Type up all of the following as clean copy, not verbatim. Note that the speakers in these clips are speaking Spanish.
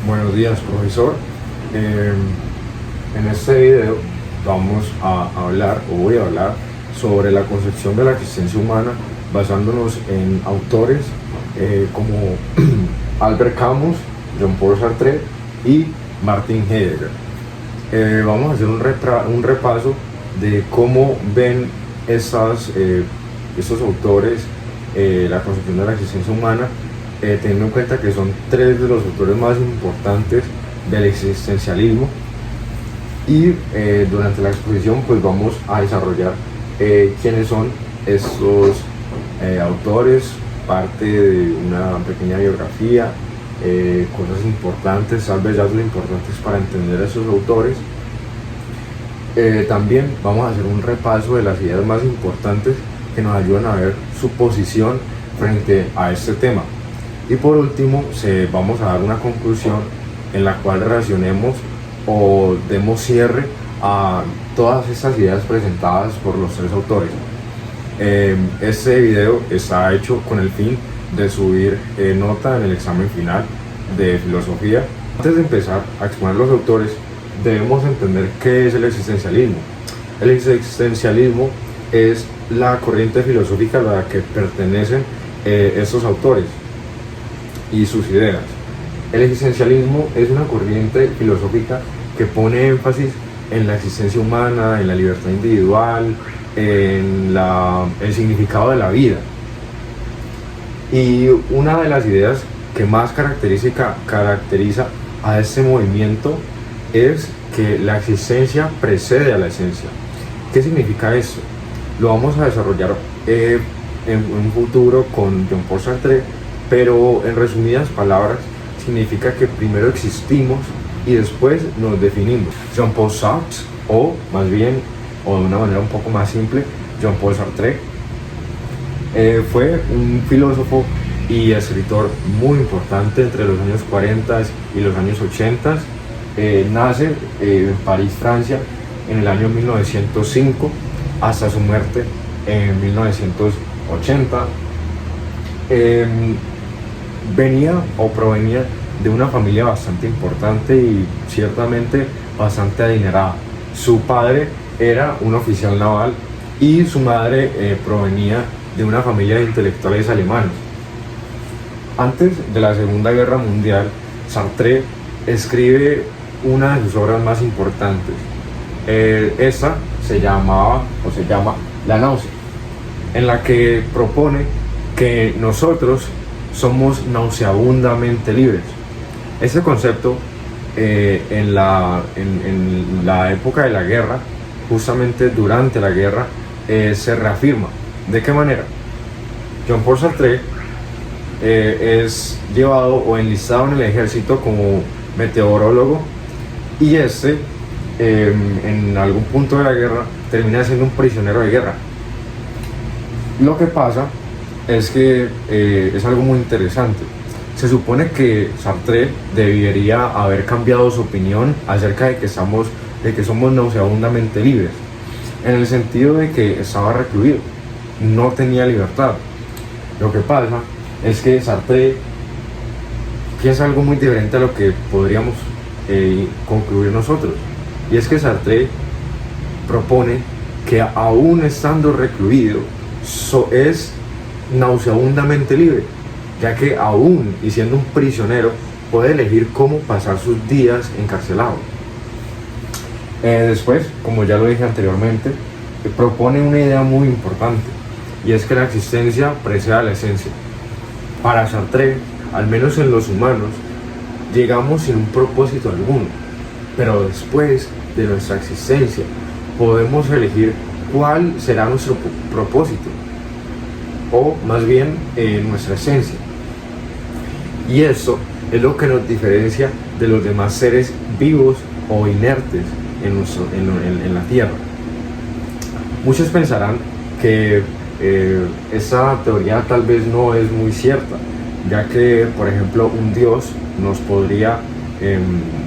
Buenos días, profesor. En este video vamos a hablar, o voy a hablar, sobre la concepción de la existencia humana basándonos en autores como Albert Camus, Jean-Paul Sartre y Martin Heidegger. Vamos a hacer un repaso de cómo ven estos autores la concepción de la existencia humana, teniendo en cuenta que son tres de los autores más importantes del existencialismo. Y durante la exposición pues vamos a desarrollar quiénes son estos autores, parte de una pequeña biografía, cosas importantes, tal vez datos importantes para entender a esos autores. También vamos a hacer un repaso de las ideas más importantes que nos ayudan a ver su posición frente a este tema. Y por último, vamos a dar una conclusión en la cual relacionemos o demos cierre a todas estas ideas presentadas por los tres autores. Este video está hecho con el fin de subir nota en el examen final de filosofía. Antes de empezar a exponer los autores, debemos entender qué es el existencialismo. El existencialismo es la corriente filosófica a la que pertenecen estos autores y sus ideas. El existencialismo es una corriente filosófica que pone énfasis en la existencia humana, en la libertad individual, en el significado de la vida. Y una de las ideas que más caracteriza a este movimiento es que la existencia precede a la esencia. ¿Qué significa esto? Lo vamos a desarrollar en un futuro con Jean-Paul Sartre, pero en resumidas palabras significa que primero existimos y después nos definimos. Jean-Paul Sartre, o más bien, o de una manera un poco más simple, Jean-Paul Sartre, fue un filósofo y escritor muy importante entre los años 40 y los años 80. Nace en París, Francia, en el año 1905, hasta su muerte en 1980. Venía o provenía de una familia bastante importante y ciertamente bastante adinerada. Su padre era un oficial naval y su madre provenía de una familia de intelectuales alemanes. Antes de la Segunda Guerra Mundial, Sartre escribe una de sus obras más importantes. Esta se llama La náusea, en la que propone que nosotros somos nauseabundamente libres. Ese concepto en la época de la guerra, justamente durante la guerra, se reafirma. ¿De qué manera? Jean-Paul Sartre es llevado o enlistado en el ejército como meteorólogo y en algún punto de la guerra termina siendo un prisionero de guerra. Lo que pasa es que es algo muy interesante. Se supone que Sartre debería haber cambiado su opinión acerca de que somos nauseabundamente libres, en el sentido de que estaba recluido, no tenía libertad. Lo que pasa es que Sartre piensa algo muy diferente a lo que podríamos concluir nosotros, y es que Sartre propone que aún estando recluido es nauseabundamente libre, ya que aún y siendo un prisionero puede elegir cómo pasar sus días encarcelado. Después, como ya lo dije anteriormente, propone una idea muy importante, y es que la existencia precede a la esencia. Para Sartre, al menos en los humanos, llegamos sin un propósito alguno, pero después de nuestra existencia podemos elegir cuál será nuestro propósito, o más bien nuestra esencia. Y eso es lo que nos diferencia de los demás seres vivos o inertes en la Tierra. Muchos pensarán que esta teoría tal vez no es muy cierta, ya que, por ejemplo, un Dios nos podría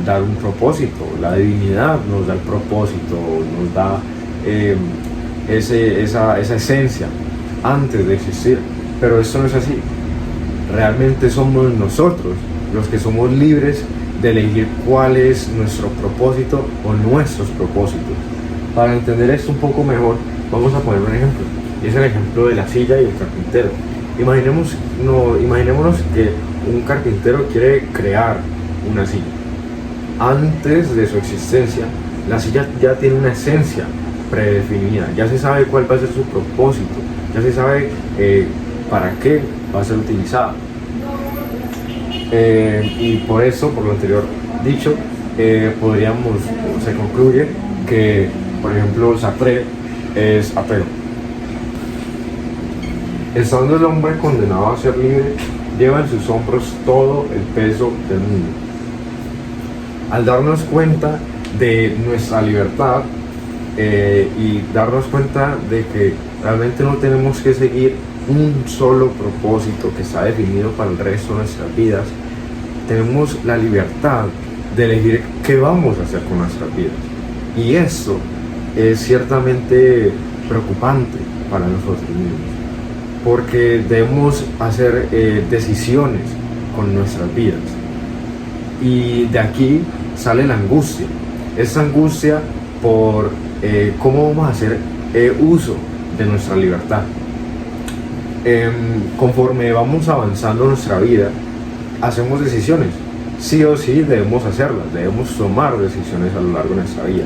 dar un propósito, la divinidad nos da el propósito, nos da esa esencia antes de existir, pero esto no es así. Realmente somos nosotros los que somos libres de elegir cuál es nuestro propósito o nuestros propósitos. Para entender esto un poco mejor, vamos a poner un ejemplo, y es el ejemplo de la silla y el carpintero. Imaginémonos que un carpintero quiere crear una silla. Antes de su existencia, la silla ya tiene una esencia predefinida, ya se sabe cuál va a ser su propósito, ya se sabe para qué va a ser utilizada. Y por eso, por lo anterior dicho, se concluye que, por ejemplo, Sartre es ateo. Estando el hombre condenado a ser libre, lleva en sus hombros todo el peso del mundo. Al darnos cuenta de nuestra libertad y darnos cuenta de que realmente no tenemos que seguir un solo propósito que está definido para el resto de nuestras vidas, tenemos la libertad de elegir qué vamos a hacer con nuestras vidas. Y esto es ciertamente preocupante para nosotros mismos, porque debemos hacer decisiones con nuestras vidas. Y de aquí sale la angustia. Esa angustia por cómo vamos a hacer uso de nuestra libertad. Conforme vamos avanzando en nuestra vida, hacemos decisiones. Sí o sí debemos hacerlas, debemos tomar decisiones a lo largo de nuestra vida.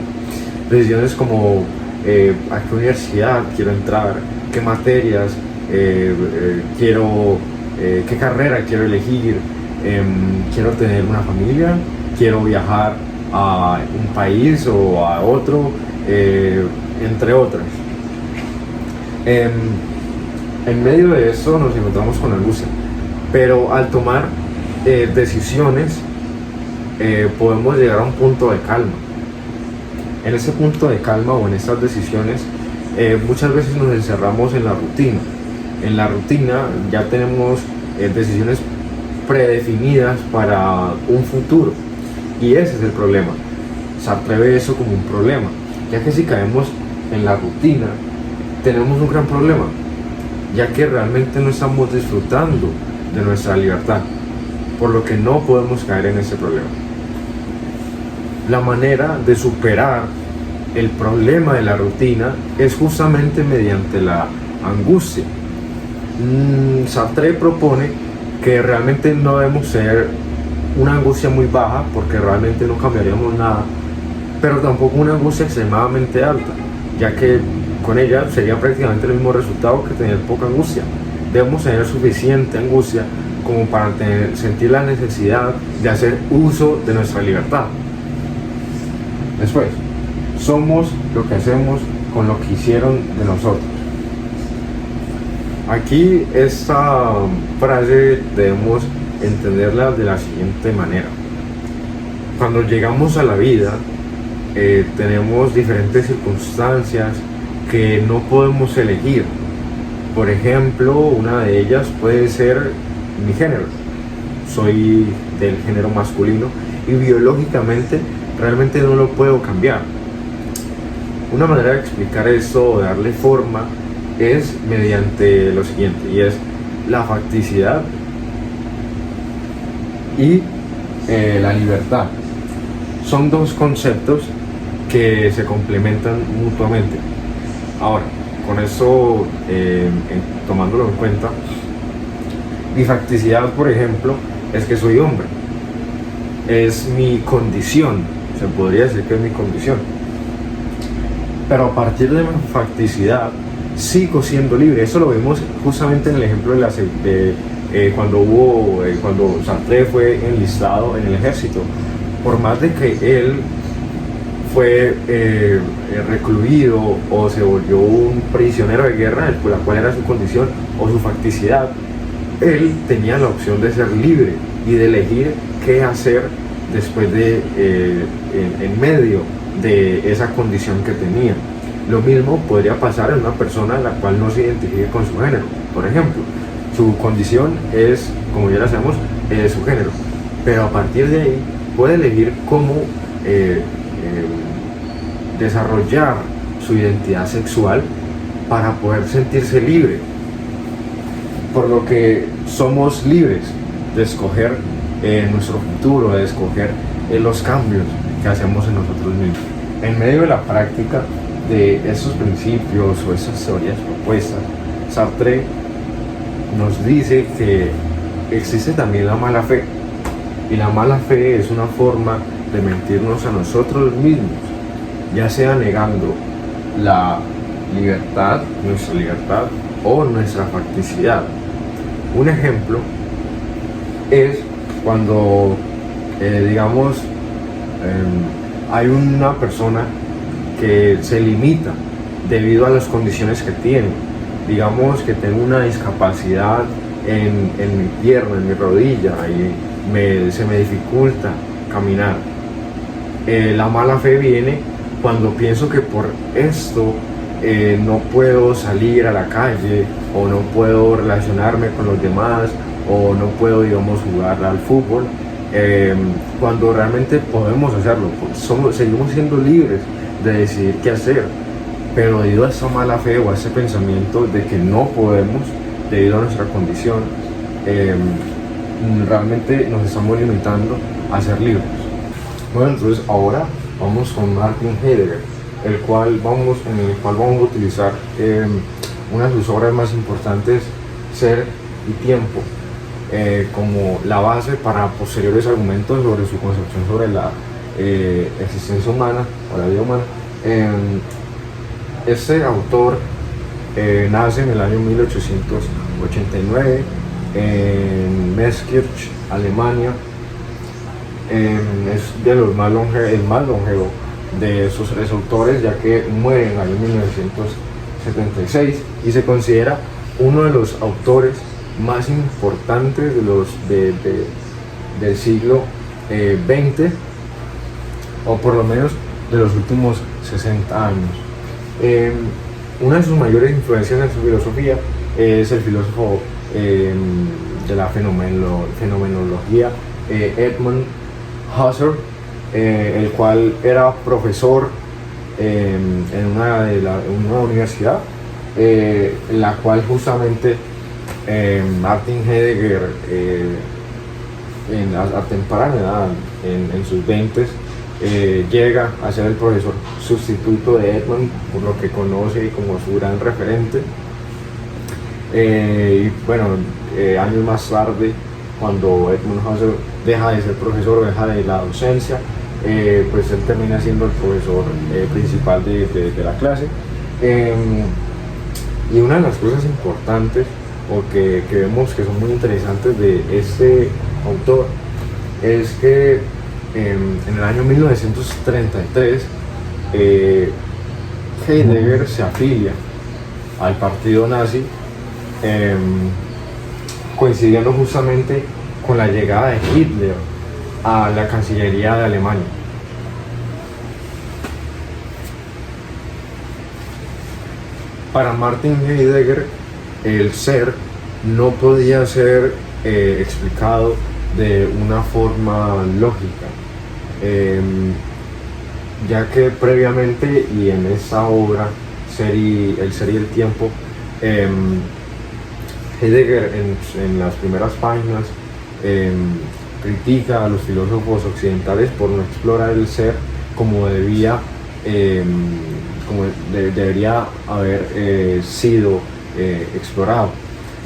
Decisiones como a qué universidad quiero entrar, qué materias qué carrera quiero elegir, quiero tener una familia, quiero viajar a un país o a otro, entre otras. En medio de eso nos encontramos con angustia, pero al tomar decisiones podemos llegar a un punto de calma. En ese punto de calma o en estas decisiones muchas veces nos encerramos en la rutina. En la rutina ya tenemos decisiones predefinidas para un futuro, y ese es el problema. Sartre ve eso como un problema, ya que si caemos en la rutina tenemos un gran problema, ya que realmente no estamos disfrutando de nuestra libertad, por lo que no podemos caer en ese problema. La manera de superar el problema de la rutina es justamente mediante la angustia. Sartre propone que realmente no debemos ser una angustia muy baja, porque realmente no cambiaríamos nada, pero tampoco una angustia extremadamente alta, ya que con ella sería prácticamente el mismo resultado que tener poca angustia. Debemos tener suficiente angustia como para sentir la necesidad de hacer uso de nuestra libertad. Después, somos lo que hacemos con lo que hicieron de nosotros. Aquí esta frase debemos entenderla de la siguiente manera. Cuando llegamos a la vida, tenemos diferentes circunstancias que no podemos elegir. Por ejemplo, una de ellas puede ser mi género. Soy del género masculino y biológicamente realmente no lo puedo cambiar. Una manera de explicar esto o darle forma es mediante lo siguiente, y es la facticidad y la libertad. Son dos conceptos que se complementan mutuamente. Ahora, con eso tomándolo en cuenta, mi facticidad, por ejemplo, es que soy hombre. Es mi condición, se podría decir que es mi condición. Pero a partir de mi facticidad sigo siendo libre. Eso lo vemos justamente en el ejemplo de cuando Sartre fue enlistado en el ejército. Por más de que él fue recluido o se volvió un prisionero de guerra, la cual era su condición o su facticidad, él tenía la opción de ser libre y de elegir qué hacer después en medio de esa condición que tenía. Lo mismo podría pasar en una persona la cual no se identifique con su género. Por ejemplo, su condición es, como ya lo sabemos, su género, pero a partir de ahí puede elegir cómo desarrollar su identidad sexual para poder sentirse libre, por lo que somos libres de escoger nuestro futuro, de escoger los cambios que hacemos en nosotros mismos. En medio de la práctica de esos principios o esas teorías propuestas, Sartre nos dice que existe también la mala fe, y la mala fe es una forma de mentirnos a nosotros mismos, ya sea negando la libertad, nuestra libertad o nuestra facticidad. Un ejemplo es cuando digamos hay una persona que se limita debido a las condiciones que tiene. Digamos que tengo una discapacidad en mi pierna, en mi rodilla, y se me dificulta caminar. La mala fe viene cuando pienso que por esto no puedo salir a la calle, o no puedo relacionarme con los demás, o no puedo, digamos, jugar al fútbol, cuando realmente podemos hacerlo. Seguimos siendo libres de decidir qué hacer, pero debido a esa mala fe o a ese pensamiento de que no podemos debido a nuestra condición, realmente nos estamos limitando a ser libres. Bueno, entonces ahora vamos con Martin Heidegger, en el cual vamos a utilizar una de sus obras más importantes, Ser y Tiempo, como la base para posteriores argumentos sobre su concepción sobre la existencia humana o la vida humana. Este autor nace en el año 1889 en Meßkirch, Alemania. Es de los el más longevo de sus tres autores, ya que muere en el año 1976, y se considera uno de los autores más importantes del siglo XX, o por lo menos de los últimos 60 años. Una de sus mayores influencias en su filosofía es el filósofo de la fenomenología, Edmund Husserl, el cual era profesor en una universidad, en la cual justamente Martin Heidegger, a temprana edad, en sus 20s, llega a ser el profesor sustituto de Edmund, por lo que conoce como su gran referente. Y bueno, años más tarde, cuando Edmund Husserl deja de ser profesor, deja de la docencia, pues él termina siendo el profesor principal de la clase. Y una de las cosas importantes, o que vemos que son muy interesantes de este autor, es que en el año 1933 Heidegger se afilia al partido nazi, coincidiendo justamente con la llegada de Hitler a la Cancillería de Alemania. Para Martin Heidegger, el ser no podía ser explicado de una forma lógica, ya que previamente y en esta obra, El ser y el tiempo, Heidegger en las primeras páginas critica a los filósofos occidentales por no explorar el ser como debería haber sido explorado,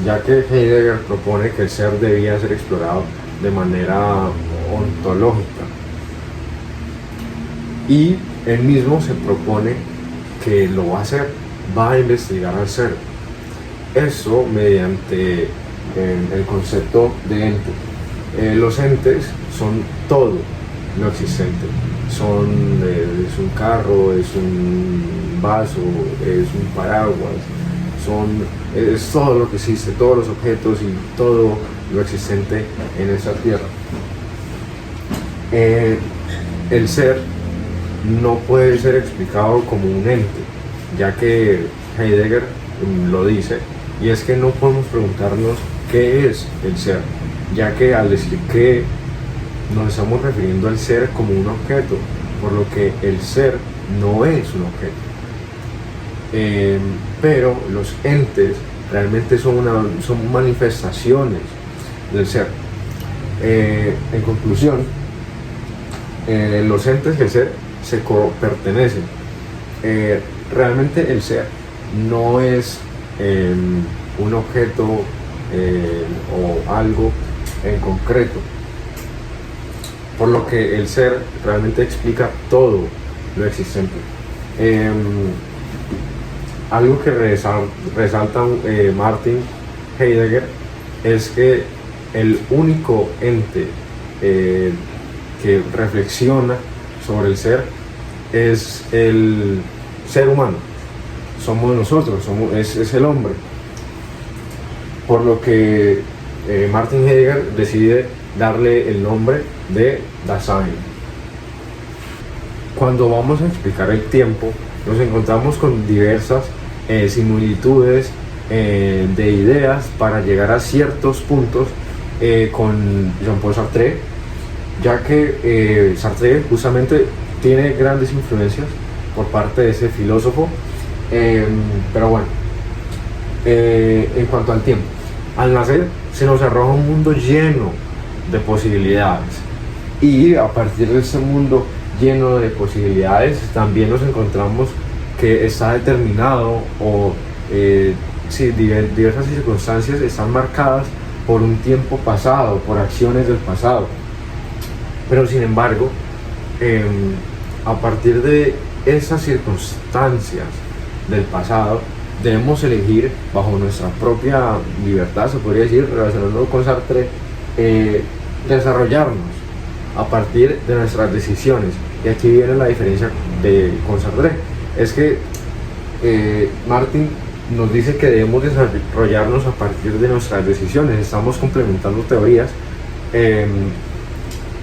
ya que Heidegger propone que el ser debía ser explorado de manera ontológica, y él mismo se propone que lo va a hacer, va a investigar al ser. Eso mediante el concepto de ente. Los entes son todo lo existente. Es un carro, es un vaso, es un paraguas, es todo lo que existe, todos los objetos y todo lo existente en esta tierra. El ser no puede ser explicado como un ente, ya que Heidegger lo dice, y es que no podemos preguntarnos qué es el ser, ya que al decir que nos estamos refiriendo al ser como un objeto, por lo que el ser no es un objeto. Pero los entes realmente son manifestaciones del ser. En conclusión, los entes y el ser se pertenecen. Realmente el ser no es un objeto o algo en concreto, por lo que el ser realmente explica todo lo existente. Algo que resalta Martin Heidegger es que el único ente que reflexiona sobre el ser es el ser humano, somos nosotros, es el hombre, por lo que Martin Heidegger decide darle el nombre de Dasein. Cuando vamos a explicar el tiempo, nos encontramos con diversas similitudes de ideas para llegar a ciertos puntos con Jean-Paul Sartre, ya que Sartre justamente tiene grandes influencias por parte de ese filósofo. Pero bueno, en cuanto al tiempo, al nacer se nos arroja un mundo lleno de posibilidades, y a partir de ese mundo lleno de posibilidades también nos encontramos que está determinado o diversas circunstancias están marcadas por un tiempo pasado, por acciones del pasado. Pero sin embargo, a partir de esas circunstancias del pasado, debemos elegir bajo nuestra propia libertad, se podría decir, relacionando con Sartre, desarrollarnos a partir de nuestras decisiones. Y aquí viene la diferencia con Sartre, es que Martin nos dice que debemos desarrollarnos a partir de nuestras decisiones. Estamos complementando teorías,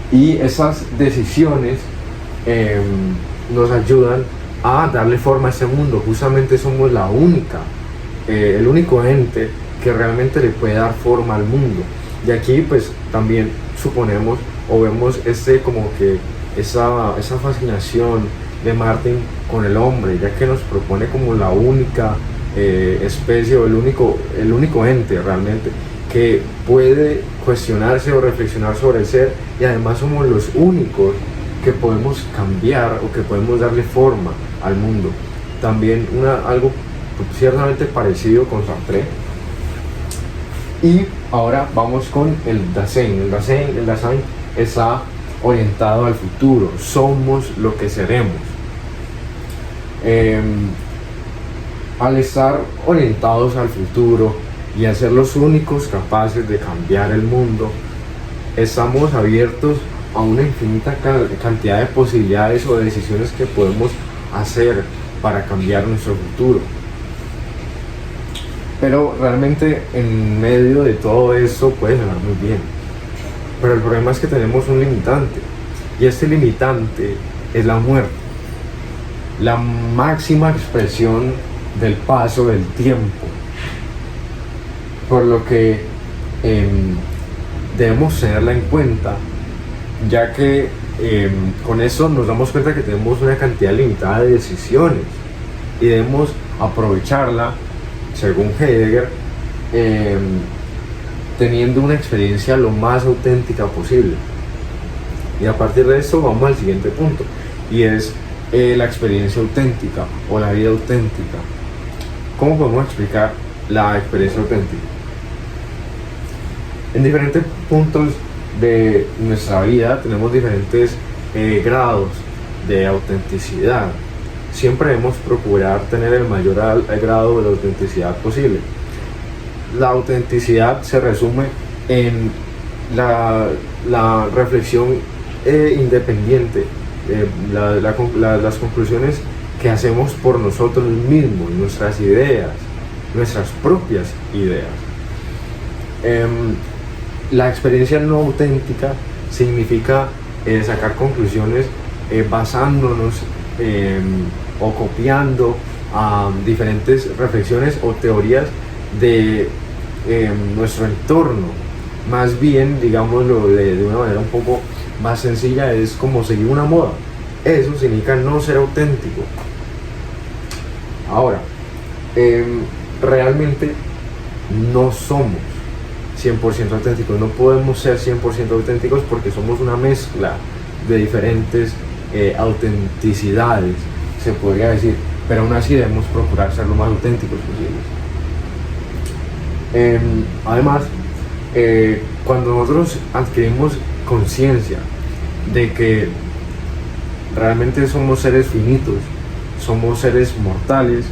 y esas decisiones nos ayudan a darle forma a este mundo. Justamente somos el único ente que realmente le puede dar forma al mundo. Y aquí pues también suponemos o vemos como que esa fascinación de Martin con el hombre, ya que nos propone como la única especie o el único ente realmente que puede cuestionarse o reflexionar sobre el ser, y además somos los únicos que podemos cambiar o que podemos darle forma al mundo. También algo ciertamente parecido con Sartre. Y ahora vamos con el Dasein. El Dasein está orientado al futuro, somos lo que seremos. Al estar orientados al futuro y a ser los únicos capaces de cambiar el mundo, estamos abiertos a una infinita cantidad de posibilidades o de decisiones que podemos hacer para cambiar nuestro futuro. Pero realmente en medio de todo esto puede sonar muy bien, pero el problema es que tenemos un limitante, y este limitante es la muerte, la máxima expresión del paso del tiempo, por lo que debemos tenerla en cuenta, ya que con eso nos damos cuenta que tenemos una cantidad limitada de decisiones y debemos aprovecharla, según Heidegger, teniendo una experiencia lo más auténtica posible. Y a partir de esto vamos al siguiente punto, y es la experiencia auténtica o la vida auténtica. ¿Cómo podemos explicar la experiencia auténtica? En diferentes puntos de nuestra vida tenemos diferentes grados de autenticidad. Siempre debemos procurar tener el mayor grado de autenticidad posible. La autenticidad se resume en la reflexión independiente, las conclusiones que hacemos por nosotros mismos, nuestras ideas, nuestras propias ideas. La experiencia no auténtica significa sacar conclusiones basándonos o copiando diferentes reflexiones o teorías de nuestro entorno. Más bien, digámoslo de una manera un poco más sencilla, es como seguir una moda. Eso significa no ser auténtico. Ahora, realmente no somos 100% auténticos. No podemos ser 100% auténticos porque somos una mezcla de diferentes autenticidades, se podría decir, pero aún así debemos procurar ser lo más auténticos posibles. Además, cuando nosotros adquirimos conciencia de que realmente somos seres finitos, somos seres mortales,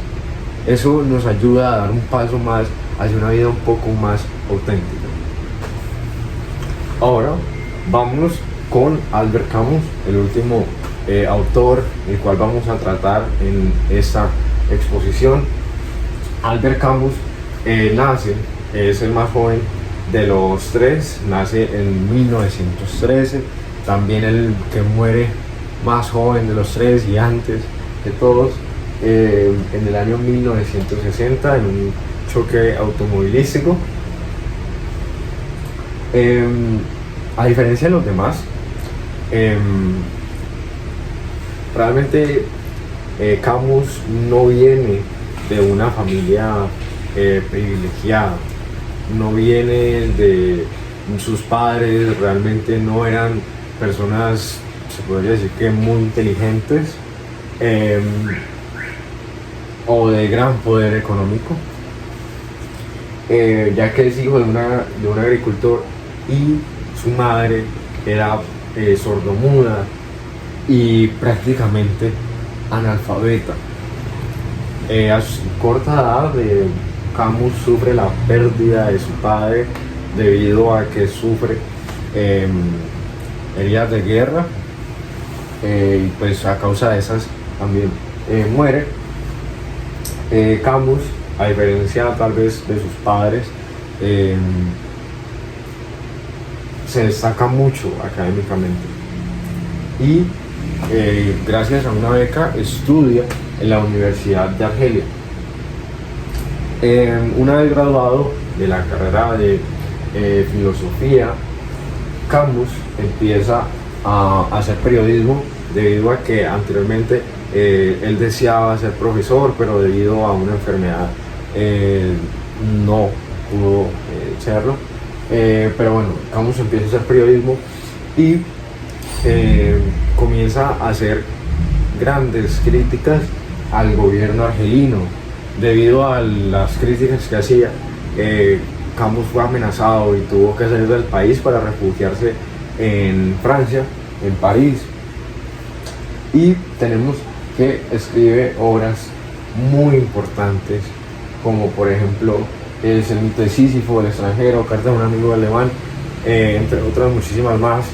eso nos ayuda a dar un paso más hacia una vida un poco más auténtica. Ahora vamos con Albert Camus, el último autor el cual vamos a tratar en esta exposición. Albert Camus nace, es el más joven de los tres, nace en 1913, también el que muere más joven de los tres y antes de todos, en el año 1960 en un choque automovilístico. A diferencia de los demás, realmente Camus no viene de una familia privilegiada, no viene de sus padres, realmente no eran personas, se podría decir que muy inteligentes o de gran poder económico, ya que es hijo de un agricultor y su madre era sordomuda y prácticamente analfabeta. A su corta edad, Camus sufre la pérdida de su padre debido a que sufre heridas de guerra, y pues a causa de esas también muere. Camus, a diferencia tal vez de sus padres, se destaca mucho académicamente y gracias a una beca estudia en la Universidad de Argelia. Una vez graduado de la carrera de filosofía, Camus empieza a hacer periodismo debido a que anteriormente él deseaba ser profesor, pero debido a una enfermedad no pudo serlo. Pero bueno, Camus empieza a hacer periodismo y comienza a hacer grandes críticas al gobierno argelino. Debido a las críticas que hacía, Camus fue amenazado y tuvo que salir del país para refugiarse en Francia, en París. Y tenemos que escribe obras muy importantes, como por ejemplo El mito de Sísifo, El extranjero, Carta de un amigo alemán, entre otras muchísimas más,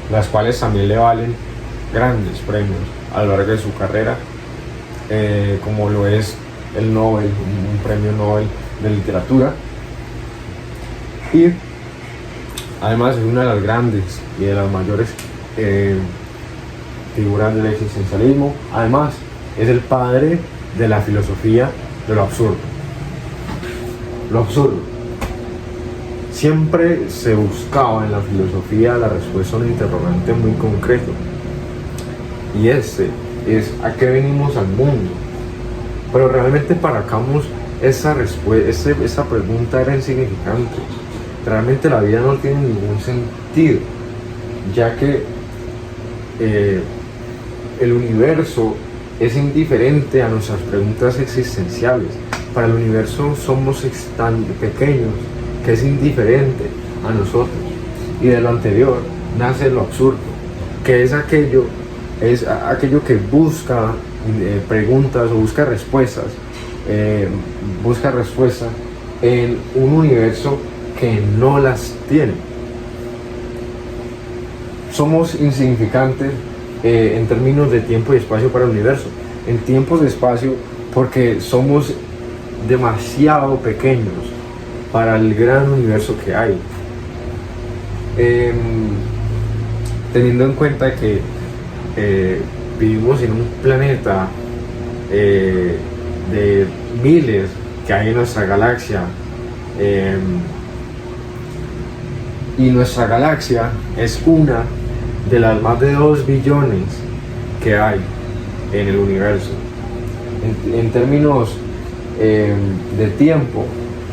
las cuales también le valen grandes premios a lo largo de su carrera, como lo es el Nobel, un premio Nobel de literatura. Y además es una de las grandes y de las mayores figuras del existencialismo. Además es el padre de la filosofía de lo absurdo. Lo absurdo. Siempre se buscaba en la filosofía la respuesta a un interrogante muy concreto, y este es: ¿a qué venimos al mundo? Pero realmente para Camus esa pregunta era insignificante. Realmente la vida no tiene ningún sentido, ya que el universo es indiferente a nuestras preguntas existenciales. Para el universo somos tan pequeños que es indiferente a nosotros. Y de lo anterior nace lo absurdo, que es aquello que busca preguntas o busca respuestas en un universo que no las tiene. Somos insignificantes en términos de tiempo y espacio para el universo. En tiempos de espacio porque somos demasiado pequeños para el gran universo que hay. Teniendo en cuenta que vivimos en un planeta de miles que hay en nuestra galaxia, y nuestra galaxia es una de las más de 2 billones que hay en el universo. En términos de tiempo,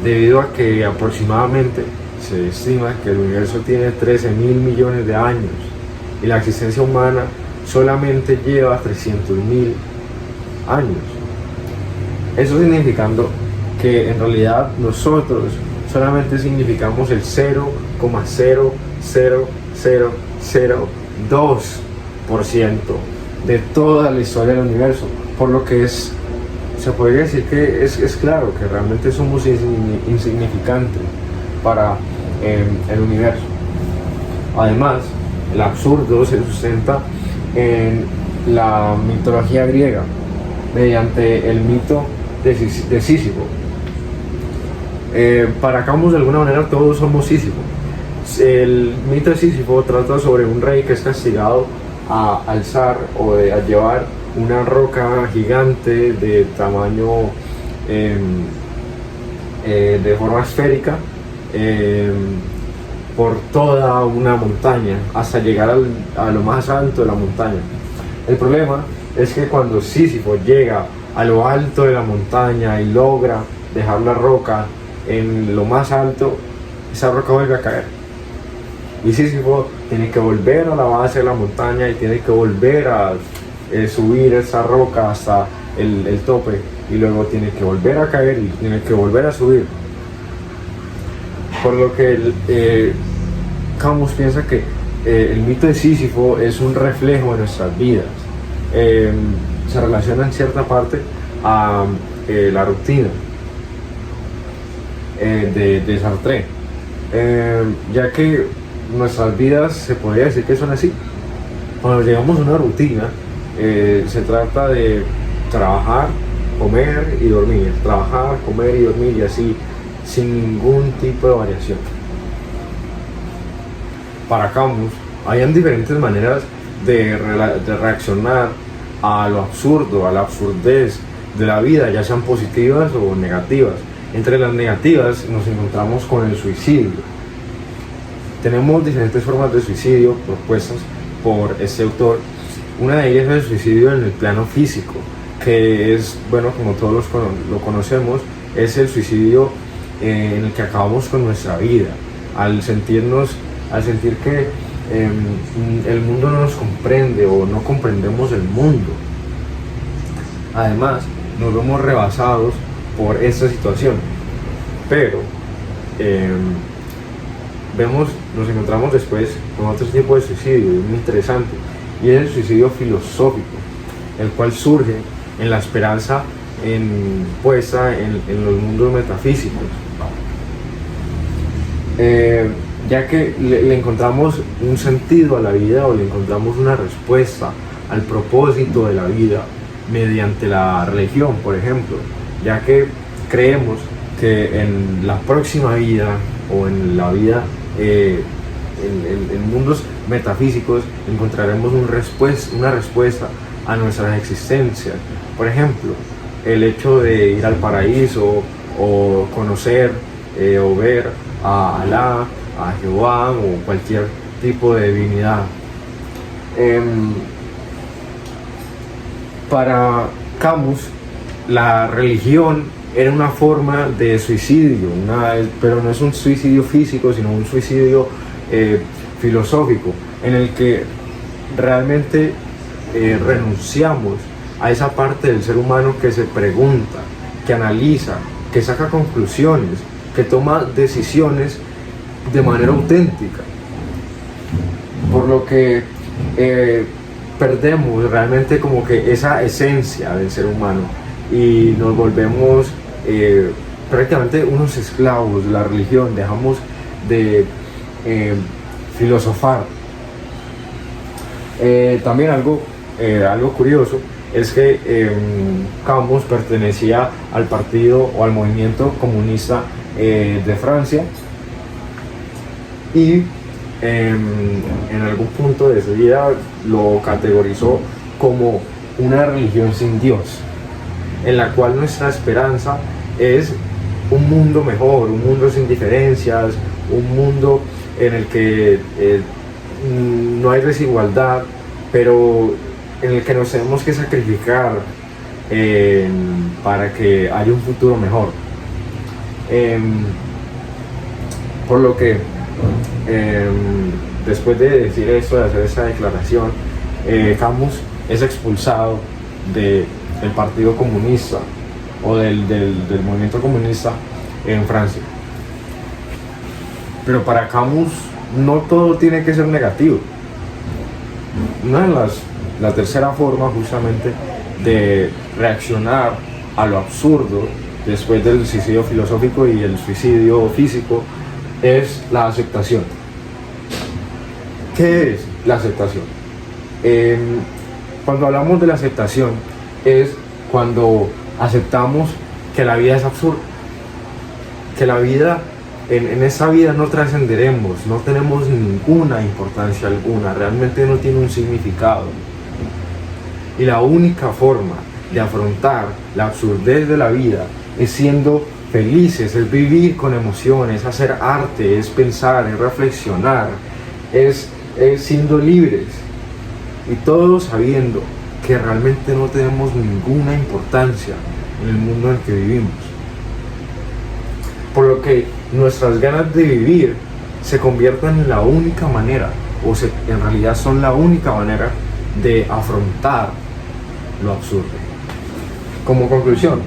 debido a que aproximadamente se estima que el universo tiene 13.000 millones de años y la existencia humana solamente lleva 300.000 años. Eso significando que en realidad nosotros solamente significamos el 0,00002% de toda la historia del universo, por lo que se podría decir que es claro que realmente somos insignificantes para el universo. Además, el absurdo se sustenta en la mitología griega mediante el mito de Sísifo. Para Camus, de alguna manera, todos somos Sísifo. El mito de Sísifo trata sobre un rey que es castigado a alzar o a llevar una roca gigante de tamaño de forma esférica por toda una montaña hasta llegar a lo más alto de la montaña. El problema es que cuando Sísifo llega a lo alto de la montaña y logra dejar la roca en lo más alto, esa roca vuelve a caer. Y Sísifo tiene que volver a la base de la montaña y tiene que volver a subir esa roca hasta el tope, y luego tiene que volver a caer y tiene que volver a subir. Por lo que Camus piensa que el mito de Sísifo es un reflejo de nuestras vidas. Se relaciona en cierta parte a la rutina de Sartre, ya que nuestras vidas se podría decir que son así. Cuando llegamos a una rutina, se trata de trabajar, comer y dormir, trabajar, comer y dormir, y así, sin ningún tipo de variación. Para Camus, habían diferentes maneras de reaccionar a lo absurdo, a la absurdez de la vida, ya sean positivas o negativas. Entre las negativas nos encontramos con el suicidio. Tenemos diferentes formas de suicidio propuestas por este autor. Una de ellas es el suicidio en el plano físico, que es, bueno, como todos lo conocemos, es el suicidio en el que acabamos con nuestra vida, al sentir que el mundo no nos comprende o no comprendemos el mundo. Además, nos vemos rebasados por esta situación, pero nos encontramos después con otro tipo de suicidio muy interesante, y es el suicidio filosófico, el cual surge en la esperanza puesta en los mundos metafísicos, ya que le encontramos un sentido a la vida, o le encontramos una respuesta al propósito de la vida mediante la religión, por ejemplo, ya que creemos que en la próxima vida o en la vida en mundos metafísicos encontraremos una respuesta a nuestras existencias. Por ejemplo, el hecho de ir al paraíso, o conocer o ver a Alá, a Jehová o cualquier tipo de divinidad. Para Camus, la religión era una forma de suicidio, pero no es un suicidio físico, sino un suicidio filosófico, en el que realmente renunciamos a esa parte del ser humano que se pregunta, que analiza, que saca conclusiones, que toma decisiones de manera auténtica, por lo que perdemos realmente como que esa esencia del ser humano y nos volvemos prácticamente unos esclavos de la religión. Dejamos de filosofar. También algo curioso es que Camus pertenecía al partido o al movimiento comunista de Francia, y en algún punto de su vida lo categorizó como una religión sin Dios, en la cual nuestra esperanza es un mundo mejor, un mundo sin diferencias, un mundo en el que no hay desigualdad, pero en el que nos tenemos que sacrificar para que haya un futuro mejor. Em, por lo que, después de decir esto, de hacer esa declaración, Camus es expulsado del Partido Comunista o del movimiento comunista en Francia. Pero para Camus no todo tiene que ser negativo. Una de la tercera forma justamente de reaccionar a lo absurdo después del suicidio filosófico y el suicidio físico es la aceptación. ¿Qué es la aceptación? Cuando hablamos de la aceptación es cuando aceptamos que la vida es absurda, que la vida, en esa vida no trascenderemos, no tenemos ninguna importancia alguna, realmente no tiene un significado. Y la única forma de afrontar la absurdez de la vida es siendo felices, es vivir con emociones, es hacer arte, es pensar, es reflexionar, es siendo libres. Y todos sabiendo que realmente no tenemos ninguna importancia en el mundo en el que vivimos. Por lo que nuestras ganas de vivir se convierten en la única manera, en realidad son la única manera de afrontar lo absurdo. Como conclusión,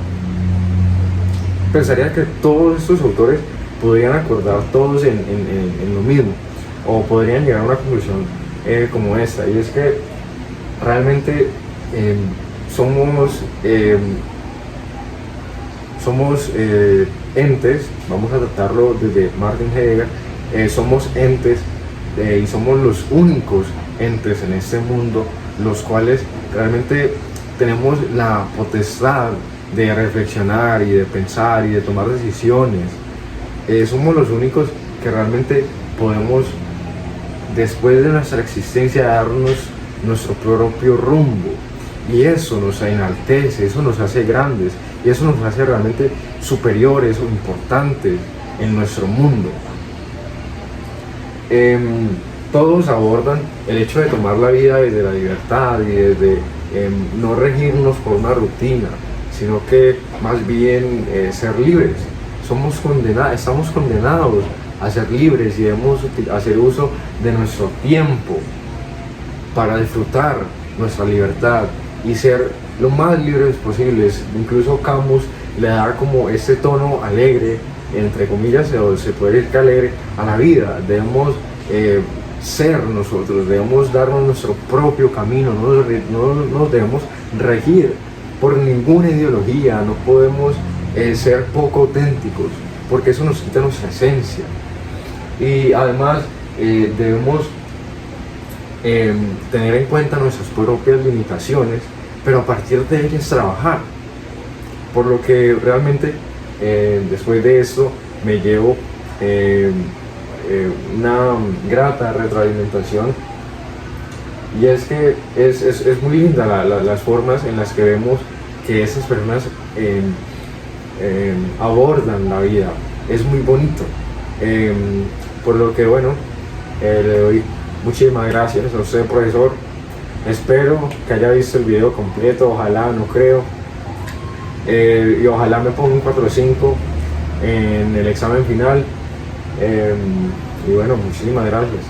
pensaría que todos estos autores podrían acordar todos en lo mismo, o podrían llegar a una conclusión como esta, y es que realmente somos entes, vamos a tratarlo desde Martin Heidegger, somos entes y somos los únicos entes en este mundo los cuales realmente tenemos la potestad de reflexionar y de pensar y de tomar decisiones. Somos los únicos que realmente podemos, después de nuestra existencia, darnos nuestro propio rumbo, y eso nos enaltece, eso nos hace grandes y eso nos hace realmente superiores o importantes en nuestro mundo. Todos abordan el hecho de tomar la vida desde la libertad y desde no regirnos por una rutina, sino que más bien ser libres. Estamos condenados a ser libres y debemos hacer uso de nuestro tiempo para disfrutar nuestra libertad y ser lo más libres posibles. Incluso Camus le da como este tono alegre, entre comillas, o se puede decir que alegre, a la vida. Debemos ser nosotros, debemos darnos nuestro propio camino, no nos debemos regir por ninguna ideología, no podemos ser poco auténticos, porque eso nos quita nuestra esencia. Y además debemos tener en cuenta nuestras propias limitaciones, pero a partir de ellas trabajar. Por lo que realmente después de esto me llevo una grata retroalimentación, y es que es muy linda las formas en las que vemos que esas personas abordan la vida. Es muy bonito. Por lo que bueno, le doy muchísimas gracias a usted, profesor. Espero que haya visto el video completo, ojalá, no creo, y ojalá me ponga un 4 o 5 en el examen final. Y bueno, muchísimas gracias.